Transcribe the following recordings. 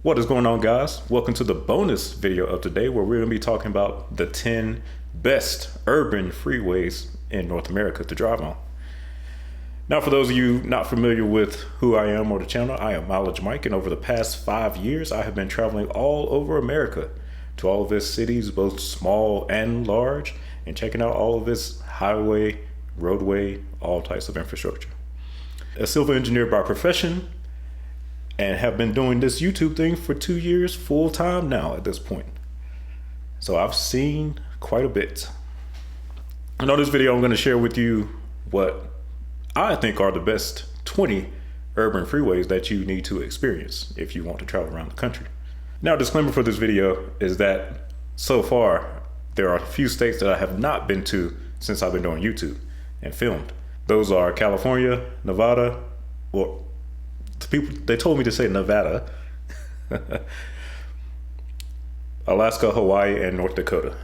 What is going on, guys? Welcome to the bonus video of today, where we're going to be talking about the 10 best urban freeways in North America to drive on. Now, for those of you not familiar with who I am or the channel, I am Mileage Mike, and over the past 5 years, I have been traveling all over America to all of its cities, both small and large, and checking out all of its highway, roadway, all types of infrastructure. A civil engineer by profession, and have been doing this YouTube thing for 2 years full time now at this point. So I've seen quite a bit. And on this video, I'm going to share with you what I think are the best 20 urban freeways that you need to experience if you want to travel around the country. Now, disclaimer for this video is that so far, there are a few states that I have not been to since I've been doing YouTube and filmed. Those are California, Nevada, well, they told me to say Nevada, Alaska, Hawaii, and North Dakota.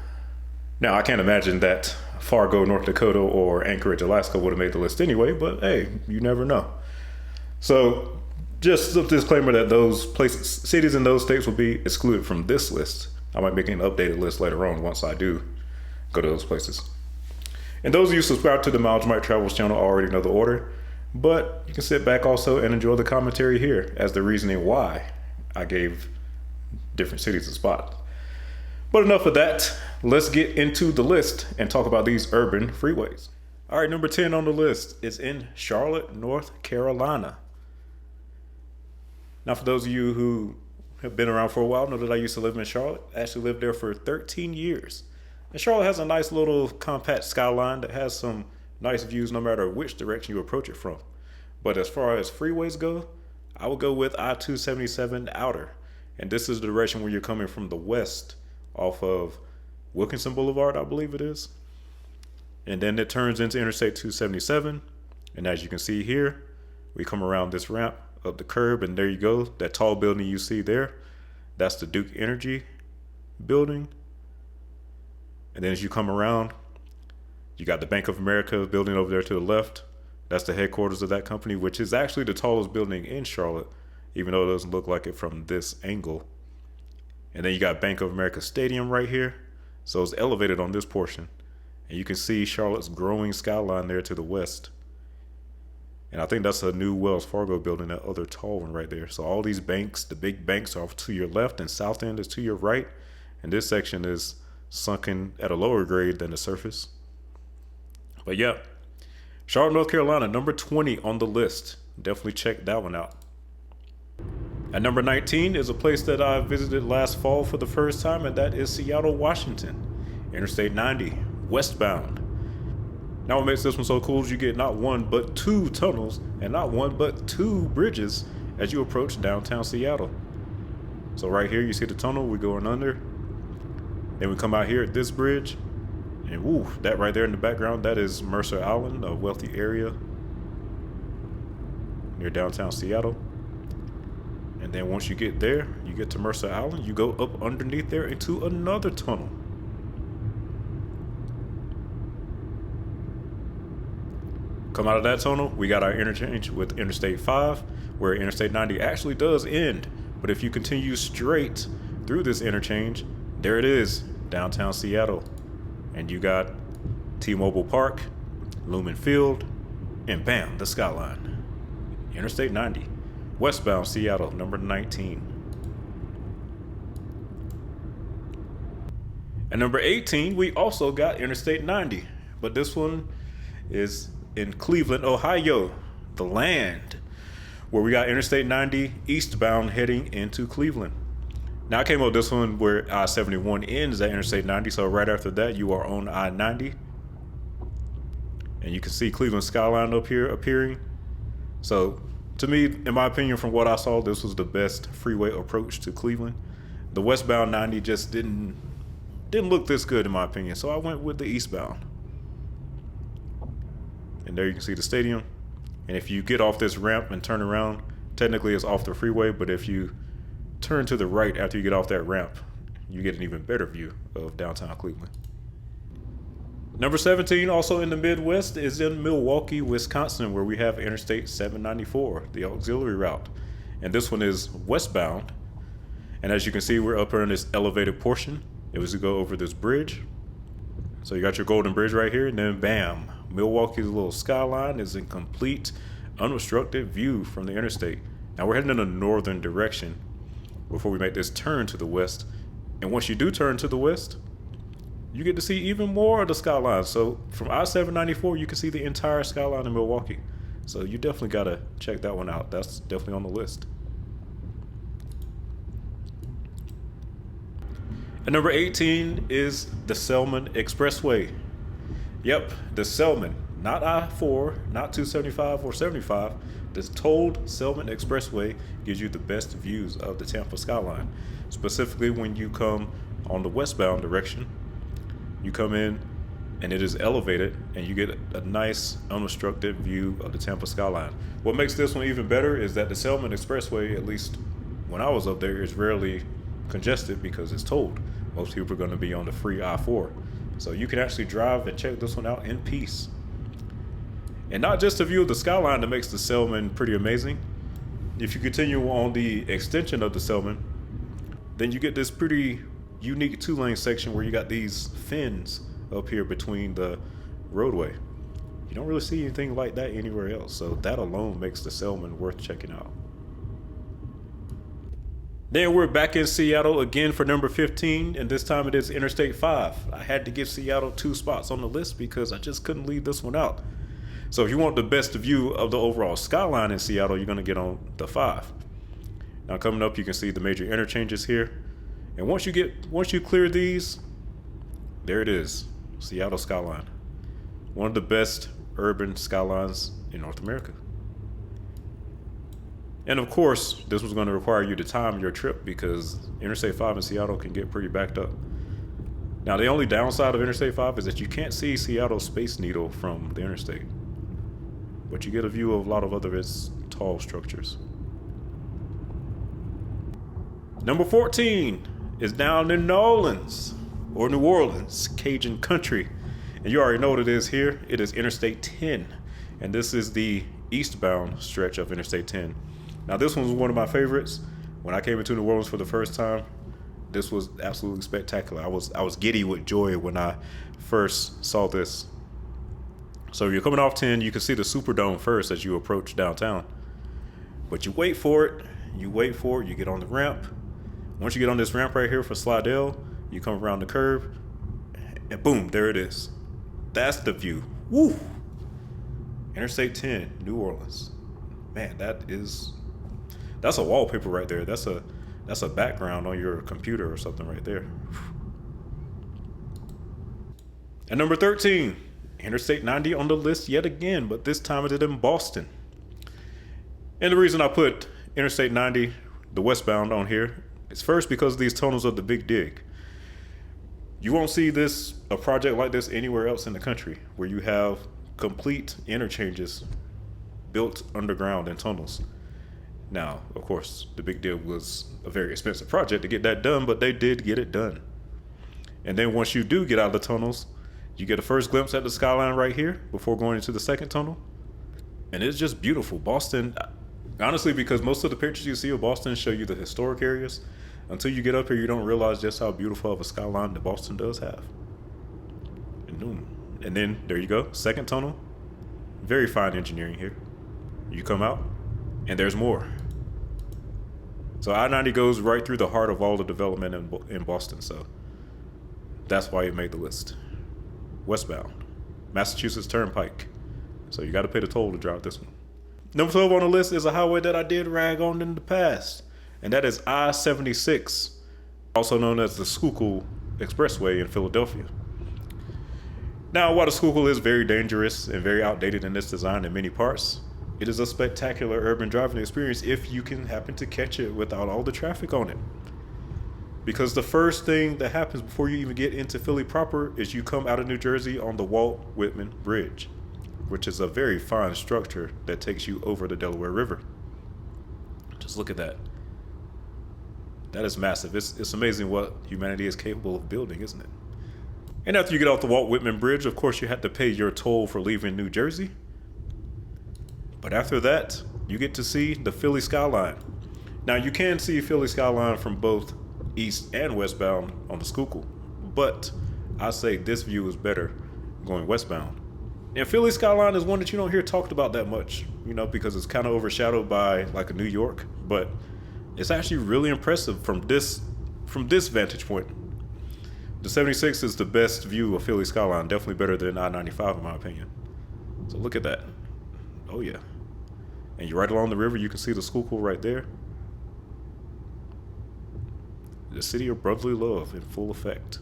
Now, I can't imagine that Fargo, North Dakota, or Anchorage, Alaska would have made the list anyway, but hey, you never know. So just a disclaimer that those places, cities in those states will be excluded from this list. I might make an updated list later on once I do go to those places. And those of you subscribed to the Mileage Mike Travels channel already know the order. But you can sit back also and enjoy the commentary here as the reasoning why I gave different cities a spot. But enough of that. Let's get into the list and talk about these urban freeways. All right, number 10 on the list is in Charlotte, North Carolina. Now, for those of you who have been around for a while, know that I used to live in Charlotte. I actually lived there for 13 years. And Charlotte has a nice little compact skyline that has some nice views no matter which direction you approach it from. But as far as freeways go, I would go with I-277 Outer. And this is the direction where you're coming from the west off of Wilkinson Boulevard, I believe it is. And then it turns into Interstate 277. And as you can see here, we come around this ramp up the curb, and there you go. That tall building you see there, that's the Duke Energy building. And then as you come around, you got the Bank of America building over there to the left. That's the headquarters of that company, which is actually the tallest building in Charlotte, even though it doesn't look like it from this angle. And then you got Bank of America Stadium right here. So it's elevated on this portion. And you can see Charlotte's growing skyline there to the west. And I think that's a new Wells Fargo building, that other tall one right there. So all these banks, the big banks, are to your left, and south end is to your right. And this section is sunken at a lower grade than the surface. But yeah, Charlotte, North Carolina, number 20 on the list. Definitely check that one out. At number 19 is a place that I visited last fall for the first time, and that is Seattle, Washington. Interstate 90, westbound. Now what makes this one so cool is you get not one but two tunnels and not one but two bridges as you approach downtown Seattle. So right here you see the tunnel, we're going under. Then we come out here at this bridge. And woo, that right there in the background, that is Mercer Island, a wealthy area near downtown Seattle. And then once you get there, you get to Mercer Island, you go up underneath there into another tunnel. Come out of that tunnel, we got our interchange with Interstate 5, where Interstate 90 actually does end. But if you continue straight through this interchange, there it is, downtown Seattle. And you got T-Mobile Park, Lumen Field, and bam, the skyline. Interstate 90, westbound Seattle, number 19. At number 18, we also got Interstate 90, but this one is in Cleveland, Ohio, the land, where we got Interstate 90 eastbound heading into Cleveland. Now, I came up with this one where I-71 ends at Interstate 90, so right after that, you are on I-90. And you can see Cleveland skyline up here appearing. So, to me, in my opinion, from what I saw, this was the best freeway approach to Cleveland. The westbound 90 just didn't look this good, in my opinion, so I went with the eastbound. And there you can see the stadium. And if you get off this ramp and turn around, technically it's off the freeway, but if you turn to the right after you get off that ramp, you get an even better view of downtown Cleveland. Number 17, also in the Midwest, is in Milwaukee, Wisconsin, where we have Interstate 794, the auxiliary route. And this one is westbound. And as you can see, we're up here in this elevated portion. It was to go over this bridge. So you got your Golden Bridge right here, and then bam, Milwaukee's little skyline is in complete unobstructed view from the interstate. Now we're heading in a northern direction before we make this turn to the west. And once you do turn to the west, you get to see even more of the skyline. So from I-794, you can see the entire skyline in Milwaukee. So you definitely gotta check that one out. That's definitely on the list. And number 18 is the Selmon Expressway. Yep, the Selmon, not I-4, not 275 or 75. This tolled Selmon Expressway gives you the best views of the Tampa skyline. Specifically when you come on the westbound direction, you come in and it is elevated and you get a nice unobstructed view of the Tampa skyline. What makes this one even better is that the Selmon Expressway, at least when I was up there, is rarely congested because it's tolled. Most people are going to be on the free I-4. So you can actually drive and check this one out in peace. And not just a view of the skyline that makes the Selmon pretty amazing. If you continue on the extension of the Selmon, then you get this pretty unique 2-lane section where you got these fins up here between the roadway. You don't really see anything like that anywhere else. So that alone makes the Selmon worth checking out. Then we're back in Seattle again for number 15, and this time it is Interstate 5. I had to give Seattle 2 spots on the list because I just couldn't leave this one out. So if you want the best view of the overall skyline in Seattle, you're going to get on the 5. Now coming up, you can see the major interchanges here. And once you clear these, there it is, Seattle skyline. One of the best urban skylines in North America. And of course, this was going to require you to time your trip because Interstate 5 in Seattle can get pretty backed up. Now, the only downside of Interstate 5 is that you can't see Seattle's Space Needle from the interstate, but you get a view of a lot of other its tall structures. Number 14 is down in New Orleans, Cajun country. And you already know what it is here. It is Interstate 10, and this is the eastbound stretch of Interstate 10. Now, this one was one of my favorites. When I came into New Orleans for the first time, this was absolutely spectacular. I was giddy with joy when I first saw this. So if you're coming off 10, you can see the Superdome first as you approach downtown. But you wait for it, you get on the ramp. Once you get on this ramp right here for Slidell, you come around the curve, and boom, there it is. That's the view. Woo! Interstate 10, New Orleans. Man, that's a wallpaper right there. That's a background on your computer or something right there. And number 13, Interstate 90 on the list yet again, but this time it is in Boston. And the reason I put Interstate 90, the westbound, on here is first because of these tunnels of the Big Dig. You won't see a project like this anywhere else in the country where you have complete interchanges built underground in tunnels. Now, of course, the Big Dig was a very expensive project to get that done, but they did get it done. And then once you do get out of the tunnels, you get a first glimpse at the skyline right here before going into the second tunnel. And it's just beautiful. Boston, honestly, because most of the pictures you see of Boston show you the historic areas. Until you get up here, you don't realize just how beautiful of a skyline that Boston does have. And then there you go, second tunnel. Very fine engineering here. You come out, and there's more. So I-90 goes right through the heart of all the development in Boston, so that's why it made the list. Westbound, Massachusetts Turnpike. So you got to pay the toll to drive this one. Number 12 on the list is a highway that I did rag on in the past, and that is I-76, also known as the Schuylkill Expressway in Philadelphia. Now, while the Schuylkill is very dangerous and very outdated in its design in many parts, it is a spectacular urban driving experience if you can happen to catch it without all the traffic on it. Because the first thing that happens before you even get into Philly proper is you come out of New Jersey on the Walt Whitman Bridge, which is a very fine structure that takes you over the Delaware River. Just look at that. That is massive. It's amazing what humanity is capable of building, isn't it? And after you get off the Walt Whitman Bridge, of course, you have to pay your toll for leaving New Jersey. But after that, you get to see the Philly skyline. Now you can see Philly skyline from both east and westbound on the Schuylkill, but I say this view is better going westbound. And Philly skyline is one that you don't hear talked about that much, because it's kind of overshadowed by like a New York, but it's actually really impressive from this vantage point. The 76 is the best view of Philly skyline, definitely better than I-95 in my opinion. So look at that. Oh yeah. And you're right along the river, you can see the Schuylkill right there. The city of brotherly love in full effect.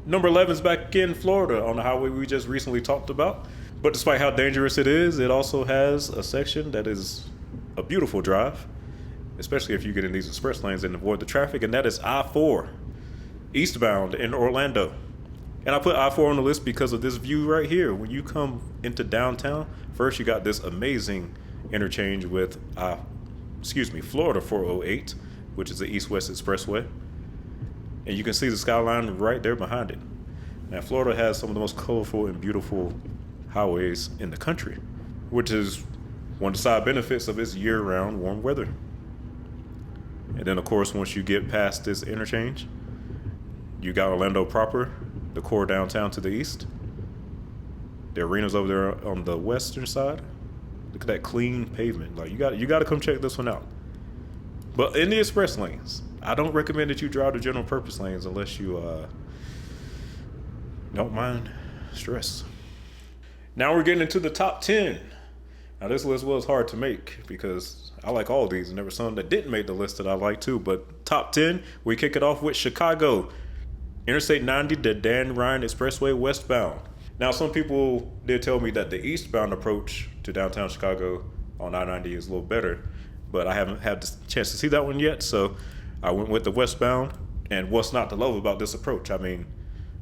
Number 11 is back in Florida on the highway we just recently talked about. But despite how dangerous it is, it also has a section that is a beautiful drive, especially if you get in these express lanes and avoid the traffic, and that is I-4 eastbound in Orlando. And I put I-4 on the list because of this view right here. When you come into downtown, first you got this amazing interchange with Florida 408, which is the East-West Expressway. And you can see the skyline right there behind it. Now, Florida has some of the most colorful and beautiful highways in the country, which is one of the side benefits of its year-round warm weather. And then, of course, once you get past this interchange, you got Orlando proper, the core downtown to the east. The arena's over there on the western side. Look at that clean pavement. Like you got to come check this one out. But in the express lanes, I don't recommend that you drive the general purpose lanes unless you don't mind stress. Now we're getting into the top 10. Now this list was hard to make because I like all these, and there were some that didn't make the list that I like too. But top 10, we kick it off with Chicago. Interstate 90, the Dan Ryan Expressway westbound. Now some people did tell me that the eastbound approach to downtown Chicago on I-90 is a little better, but I haven't had the chance to see that one yet, so I went with the westbound. And what's not to love about this approach? I mean,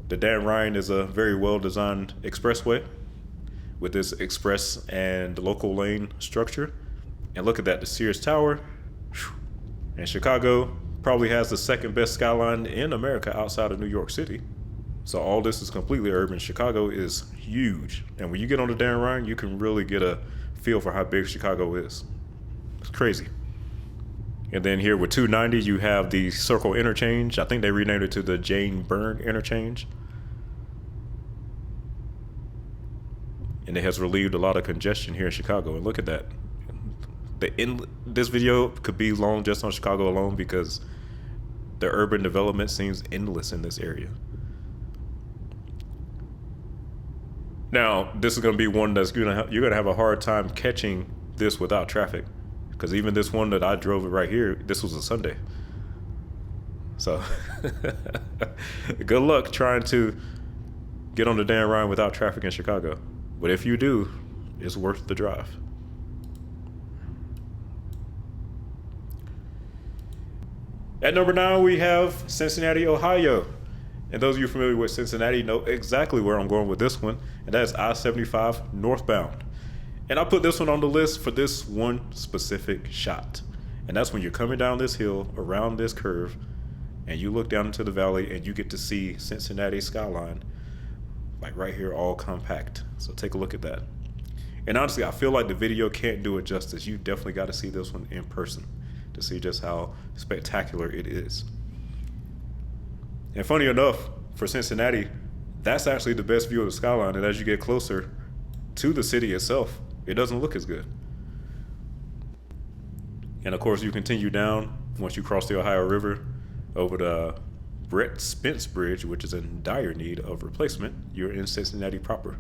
the Dan Ryan is a very well-designed expressway with this express and local lane structure. And look at that, the Sears Tower. And Chicago probably has the second best skyline in America outside of New York City. So all this is completely urban. Chicago is huge. And when you get on the Dan Ryan, you can really get a feel for how big Chicago is. It's crazy. And then here with 290, you have the Circle Interchange. I think they renamed it to the Jane Byrne Interchange. And it has relieved a lot of congestion here in Chicago. And look at that. This video could be long just on Chicago alone because the urban development seems endless in this area. Now, this is going to be one that's you're going to have a hard time catching this without traffic. Because even this one that I drove it right here, this was a Sunday. So, good luck trying to get on the Dan Ryan without traffic in Chicago. But if you do, it's worth the drive. At number 9, we have Cincinnati, Ohio. And those of you familiar with Cincinnati know exactly where I'm going with this one, and that is I-75 northbound. And I put this one on the list for this one specific shot. And that's when you're coming down this hill, around this curve, and you look down into the valley and you get to see Cincinnati skyline, like right here, all compact. So take a look at that. And honestly, I feel like the video can't do it justice. You definitely got to see this one in person to see just how spectacular it is. And funny enough, for Cincinnati, that's actually the best view of the skyline. And as you get closer to the city itself, it doesn't look as good. And of course, you continue down once you cross the Ohio River over the Brett Spence Bridge, which is in dire need of replacement. You're in Cincinnati proper.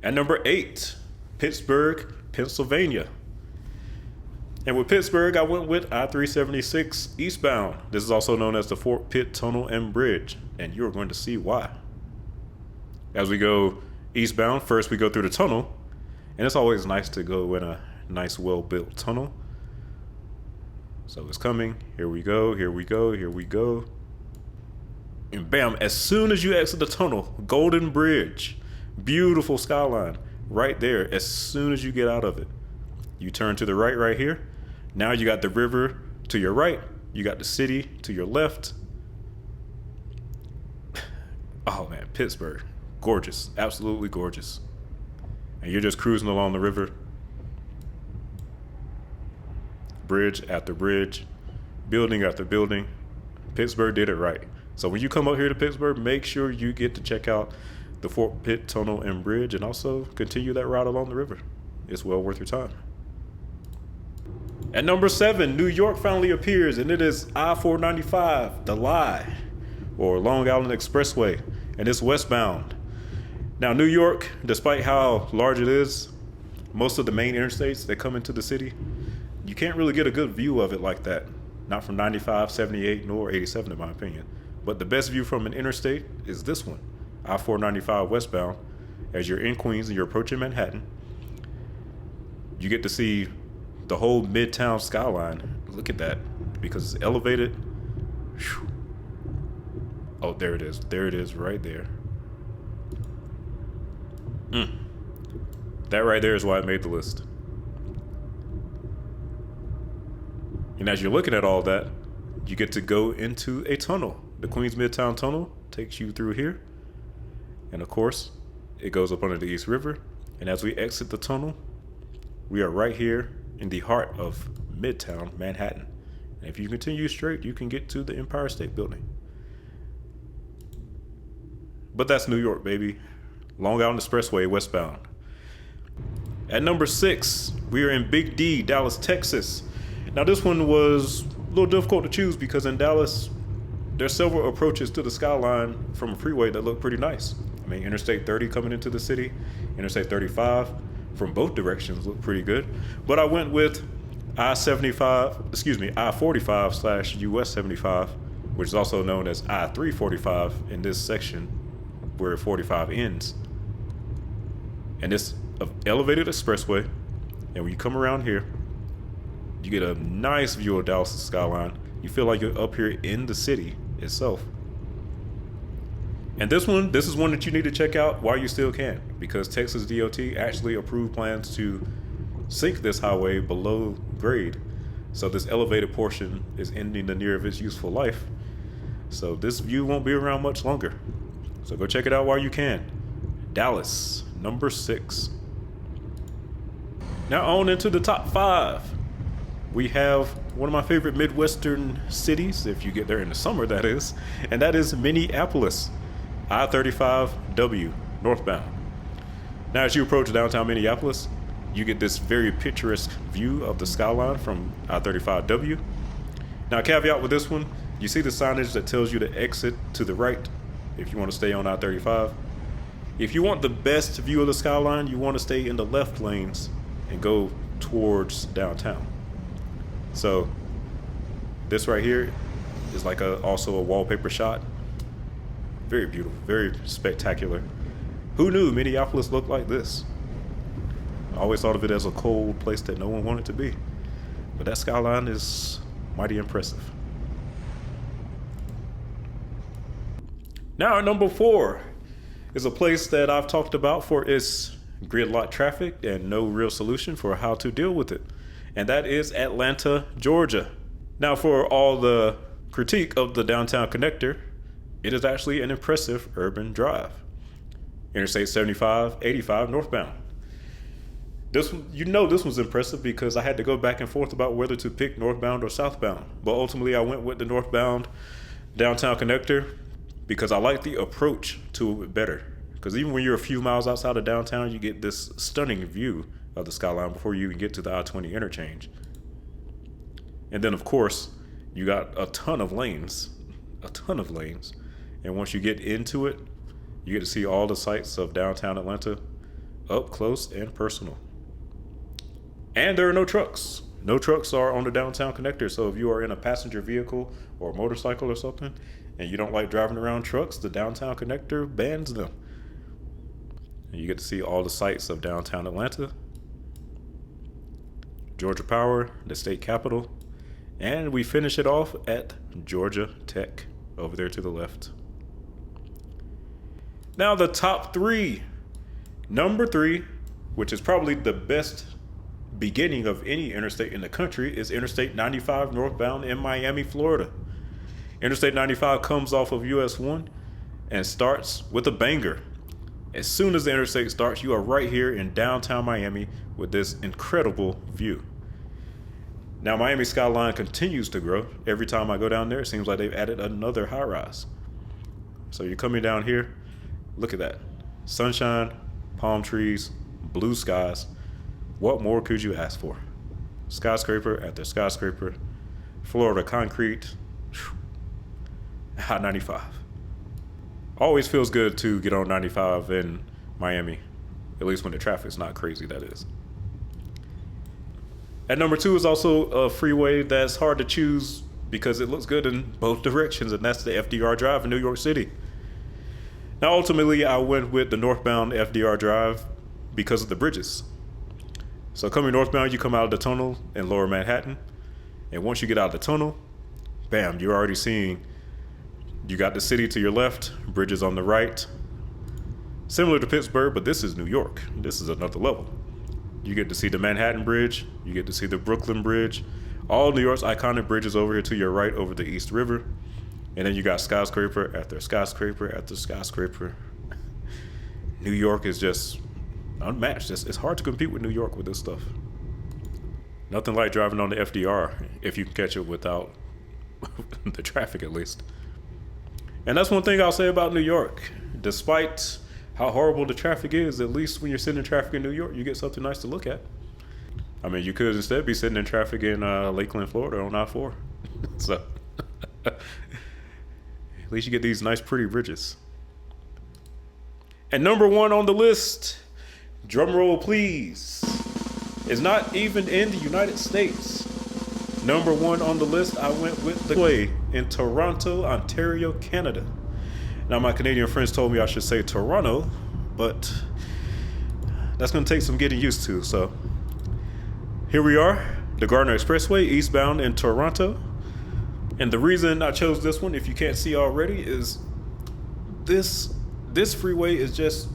At number 8, Pittsburgh, Pennsylvania. And with Pittsburgh, I went with I-376 eastbound. This is also known as the Fort Pitt Tunnel and Bridge, and you're going to see why. As we go eastbound, first we go through the tunnel, and it's always nice to go in a nice, well-built tunnel. So it's coming. Here we go, here we go, here we go. And bam, as soon as you exit the tunnel, Golden Bridge, beautiful skyline right there. As soon as you get out of it, you turn to the right here. Now you got the river to your right. You got the city to your left. Oh man, Pittsburgh. Gorgeous, absolutely gorgeous. And you're just cruising along the river, bridge after bridge, building after building. Pittsburgh did it right. So when you come up here to Pittsburgh, make sure you get to check out the Fort Pitt Tunnel and Bridge, and also continue that route along the river. It's well worth your time. At number 7, New York finally appears, and it is I-495, the Lie, or Long Island Expressway, and it's westbound. Now, New York, despite how large it is, most of the main interstates that come into the city, you can't really get a good view of it like that. Not from 95, 78, nor 87, in my opinion. But the best view from an interstate is this one, I-495 westbound. As you're in Queens and you're approaching Manhattan, you get to see the whole Midtown skyline. Look at that, because it's elevated. Whew. Oh, there it is. There it is right there. That right there is why it made the list. And as you're looking at all that, you get to go into a tunnel. The Queens Midtown Tunnel takes you through here. And of course, it goes up under the East River. And as we exit the tunnel, we are right here in the heart of Midtown Manhattan. And if you continue straight, you can get to the Empire State Building. But that's New York, baby. Long Island Expressway westbound. At number 6, we are in Big D, Dallas, Texas. Now this one was a little difficult to choose because in Dallas, there's several approaches to the skyline from a freeway that look pretty nice. I mean, Interstate 30 coming into the city, Interstate 35 from both directions look pretty good. But I went with I-45/US 75, which is also known as I-345 in this section where 45 ends. And it's an elevated expressway. And when you come around here, you get a nice view of Dallas' skyline. You feel like you're up here in the city itself. And this is one that you need to check out while you still can, because Texas DOT actually approved plans to sink this highway below grade. So this elevated portion is ending the near of its useful life. So this view won't be around much longer. So go check it out while you can. Dallas, number 6. Now on into the top 5. We have one of my favorite Midwestern cities, if you get there in the summer, that is, and that is Minneapolis. I-35W, northbound. Now as you approach downtown Minneapolis, you get this very picturesque view of the skyline from I-35W. Now caveat with this one, you see the signage that tells you to exit to the right if you want to stay on I-35. If you want the best view of the skyline, you want to stay in the left lanes and go towards downtown. So this right here is like also a wallpaper shot. Very beautiful, very spectacular. Who knew Minneapolis looked like this? I always thought of it as a cold place that no one wanted to be. But that skyline is mighty impressive. Now at number 4 is a place that I've talked about for its gridlock traffic and no real solution for how to deal with it. And that is Atlanta, Georgia. Now for all the critique of the downtown connector, it is actually an impressive urban drive. Interstate 75, 85 northbound. This was impressive because I had to go back and forth about whether to pick northbound or southbound. But ultimately I went with the northbound downtown connector because I like the approach to it better. Because even when you're a few miles outside of downtown, you get this stunning view of the skyline before you even get to the I-20 interchange. And then of course, you got a ton of lanes. And once you get into it, you get to see all the sights of downtown Atlanta up close and personal. And there are no trucks. No trucks are on the downtown connector. So if you are in a passenger vehicle or a motorcycle or something, and you don't like driving around trucks, the downtown connector bans them. And you get to see all the sights of downtown Atlanta, Georgia Power, the state capitol, and we finish it off at Georgia Tech over there to the left. Now the top 3. Number 3, which is probably the best beginning of any interstate in the country, is Interstate 95 northbound in Miami, Florida. Interstate 95 comes off of US 1 and starts with a banger. As soon as the interstate starts, you are right here in downtown Miami with this incredible view. Now, Miami skyline continues to grow. Every time I go down there, it seems like they've added another high rise. So you're coming down here, look at that. Sunshine, palm trees, blue skies. What more could you ask for? Skyscraper after skyscraper, Florida concrete, hot 95. Always feels good to get on 95 in Miami, at least when the traffic's not crazy, that is. At number 2 is also a freeway that's hard to choose because it looks good in both directions, and that's the FDR Drive in New York City. Now, ultimately, I went with the northbound FDR Drive because of the bridges. So coming northbound, you come out of the tunnel in Lower Manhattan, and once you get out of the tunnel, bam, you're already seeing, you got the city to your left, bridges on the right. Similar to Pittsburgh, but this is New York. This is another level. You get to see the Manhattan Bridge, you get to see the Brooklyn Bridge, all New York's iconic bridges over here to your right over the East River. And then you got skyscraper after skyscraper after skyscraper. New York is just unmatched. It's hard to compete with New York with this stuff. Nothing like driving on the FDR if you can catch it without the traffic, at least. And that's one thing I'll say about New York. Despite how horrible the traffic is, at least when you're sitting in traffic in New York, you get something nice to look at. I mean, you could instead be sitting in traffic in Lakeland, Florida on I-4. So at least you get these nice, pretty bridges. And number 1 on the list, drum roll please, is not even in the United States. Number 1 on the list, I went with the way in Toronto, Ontario, Canada. Now, my Canadian friends told me I should say Toronto, but that's going to take some getting used to. So here we are, the Gardiner Expressway, eastbound in Toronto. And the reason I chose this one, if you can't see already, is this freeway is just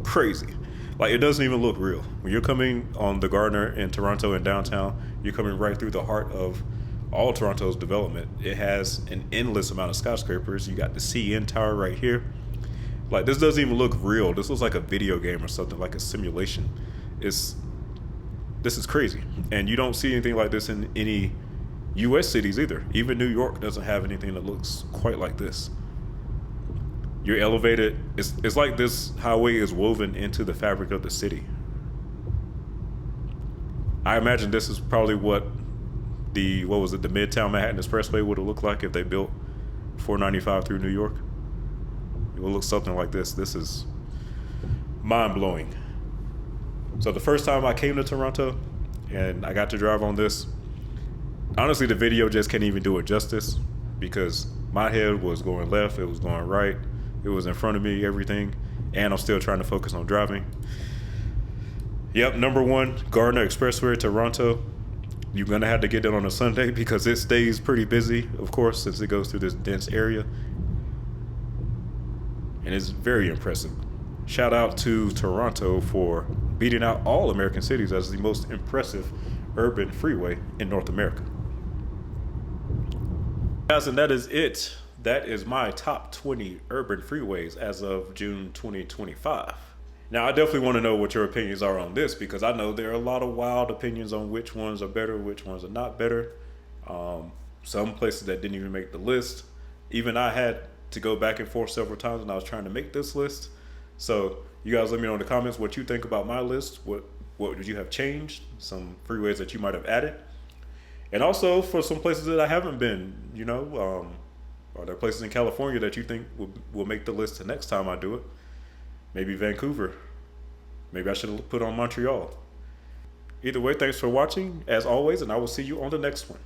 crazy. Like, it doesn't even look real. When you're coming on the Gardiner in Toronto and downtown, you're coming right through the heart of all Toronto's development. It has an endless amount of skyscrapers. You got the CN Tower right here. Like, this doesn't even look real. This looks like a video game or something, like a simulation. This is crazy. And you don't see anything like this in any U.S. cities either. Even New York doesn't have anything that looks quite like this. You're elevated. It's like this highway is woven into the fabric of the city. I imagine this is probably what the Midtown Manhattan Expressway would have looked like if they built 495 through New York. It will look something like this. This is mind-blowing. So the first time I came to Toronto and I got to drive on this, honestly, the video just can't even do it justice because my head was going left, it was going right, it was in front of me, everything, and I'm still trying to focus on driving. Yep, number 1, Gardiner Expressway, Toronto. You're gonna have to get that on a Sunday because it stays pretty busy, of course, since it goes through this dense area. And it's very impressive. Shout out to Toronto for beating out all American cities as the most impressive urban freeway in North America. Guys, and that is it. That is my top 20 urban freeways as of June 2025. Now, I definitely want to know what your opinions are on this because I know there are a lot of wild opinions on which ones are better, which ones are not better. Some places that didn't even make the list. Even I had to go back and forth several times when I was trying to make this list. So you guys let me know in the comments what you think about my list. What would you have changed? Some freeways that you might have added. And also for some places that I haven't been, are there places in California that you think will make the list the next time I do it? Maybe Vancouver. Maybe I should have put on Montreal. Either way, thanks for watching, as always, and I will see you on the next one.